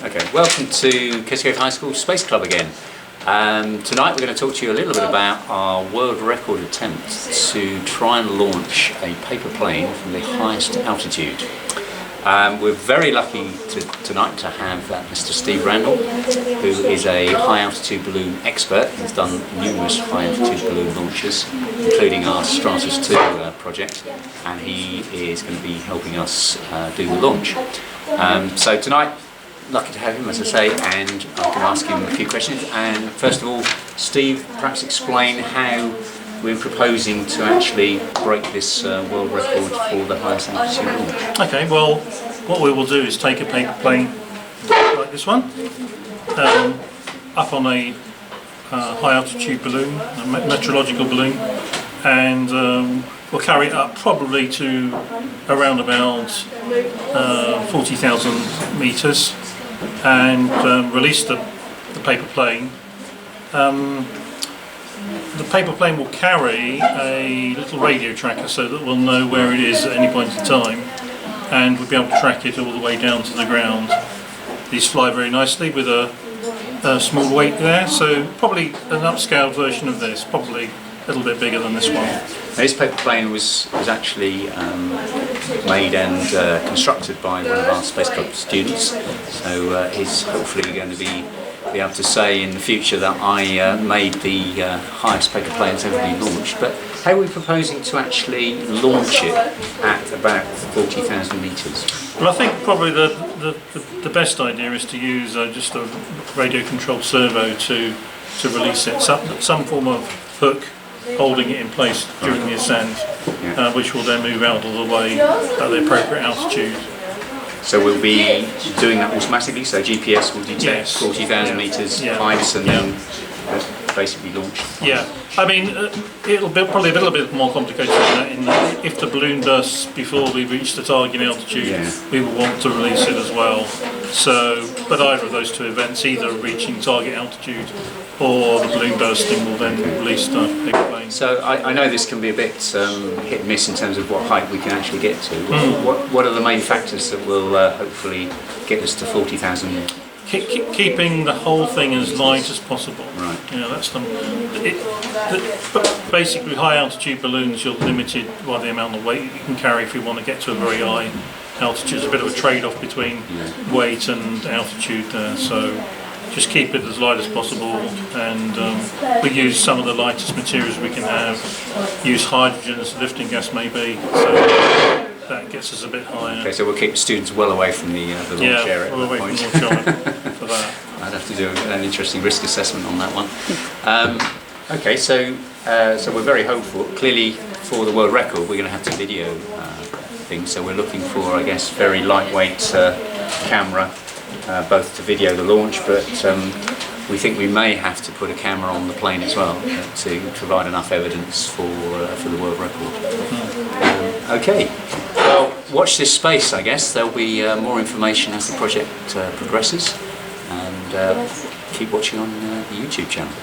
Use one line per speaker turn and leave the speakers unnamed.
Okay, welcome to Kesgrove High School Space Club again. Tonight we're going to talk to you a little bit about our world record attempt to try and launch a paper plane from the highest altitude. We're very lucky tonight to have Mr. Steve Randle, who is a high altitude balloon expert. He's done numerous high altitude balloon launches, including our Stratus 2 project, and he is going to be helping us do the launch. So tonight, lucky to have him, as I say, and I can ask him a few questions. And first of all, Steve, perhaps explain how we're proposing to actually break this world record for the highest altitude launch.
Okay, well, what we will do is take a paper plane like this one, up on a high altitude balloon, a meteorological balloon, and we'll carry it up probably to around about 40,000 metres and release the paper plane. The paper plane will carry a little radio tracker so that we'll know where it is at any point in time, and we'll be able to track it all the way down to the ground. These fly very nicely with a small weight there, so probably an upscaled version of this, probably a little bit bigger than this one.
Now, this paper plane was actually made and constructed by one of our Space Club students, so he's hopefully going to be able to say in the future that I made the highest paper planes ever been launched. But how are we proposing to actually launch it at about 40,000 metres?
Well, I think probably the best idea is to use just a radio controlled servo to release it, some form of hook holding it in place during the ascent, which will then move out of the way at the appropriate altitude.
So we'll be doing that automatically, so GPS will detect 40,000 metres heights and then basically launch.
Yeah, I mean, it'll be probably a little bit more complicated than that, in that if the balloon bursts before we reach the target altitude, we will want to release it as well. So, but either of those two events, either reaching target altitude or the balloon bursting, will then release the paper plane.
So I know this can be a bit hit and miss in terms of what height we can actually get to. What are the main factors that will hopefully get us to 40,000?
Keeping the whole thing as light as possible.
Right.
You know, that's basically high altitude balloons, you're limited by the amount of weight you can carry if you want to get to a very high altitude. It's a bit of a trade-off between weight and altitude there. So just keep it as light as possible, and we use some of the lightest materials we can have. Use hydrogen as a lifting gas maybe, so that gets us a bit higher.
Okay, so we'll keep students well away from the launch area at that point.
From launch for that.
I'd have to do an interesting risk assessment on that one. Okay, so we're very hopeful. Clearly, for the world record, we're going to have to video things. So we're looking for, I guess, very lightweight camera, both to video the launch, but we think we may have to put a camera on the plane as well to provide enough evidence for the world record. Okay, well, watch this space, I guess. There'll be more information as the project progresses, and keep watching on the YouTube channel.